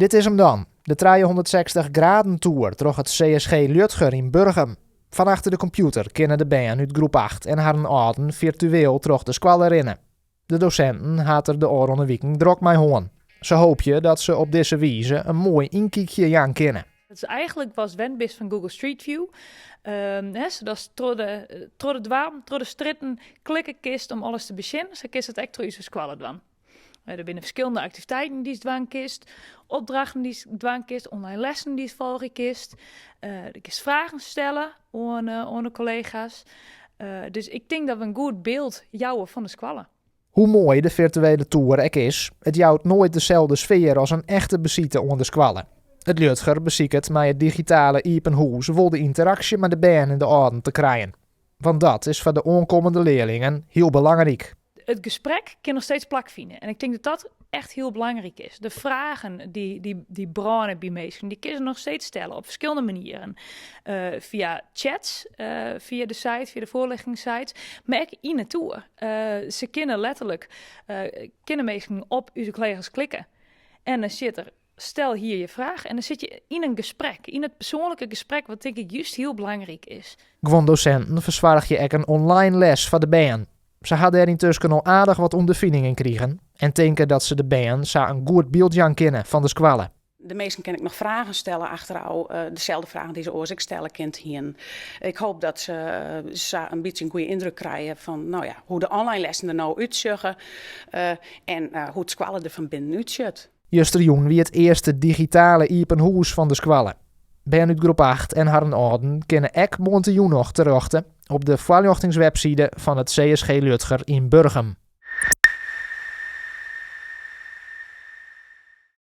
Dit is hem dan, de 360 graden tour door het CSG Lutger in Burgum. Van achter de computer kennen de band uit groep 8 en haar ouden virtueel terug de squallen rinnen. De docenten hadden er de oren weken drok mee hoorn. Ze hoopje dat ze op deze wijze een mooi inkijkje Jan kennen. Dus eigenlijk was wendbis van Google Street View. Zodat door de dwarm, door de stritten klikken kist om alles te beginnen. Ze kist het echt door je squallen doen. Er zijn verschillende activiteiten die ze doen kist, opdrachten die ze doen kist, online lessen die ze volgen kist. Je kist vragen stellen aan de collega's. Dus ik denk dat we een goed beeld jouwen van de squallen. Hoe mooi de virtuele tour ook is, het jouwt nooit dezelfde sfeer als een echte besite onder de squallen. Het Lutger beziekt met het digitale Iepen Hoes wel de interactie met de band en de orden te krijgen. Want dat is voor de aankomende leerlingen heel belangrijk. Het gesprek kan nog steeds plak vinden. En ik denk dat dat echt heel belangrijk is. De vragen die branden bij mensen, die kunnen ze nog steeds stellen op verschillende manieren. Via chats, via de site, via de voorlichtingssite, maar ook in de tour. Ze kunnen letterlijk mensen op uw collega's klikken. En dan zit er, stel hier je vraag. En dan zit je in een gesprek, in het persoonlijke gesprek, wat denk ik juist heel belangrijk is. Gewoon docenten verzorg je ook een online les van de band. Ze hadden er intussen al aardig wat ondervindingen kregen en denken dat ze de band zo een goed beeld kennen van de squallen. De meesten kan ik nog vragen stellen achteraf, dezelfde vragen die ze ooit stellen kent hier. Ik hoop dat ze een beetje een goede indruk krijgen van hoe de online lessen er nou uitzien en hoe het squallen er van binnen uitziet. Justerjoen wie het eerste digitale Iepen Hoes van de squallen. Ben uit groep 8 en haar orden kunnen ek montejoen nog terugten op de voorlichtingswebsite van het CSG Lutger in Burgum.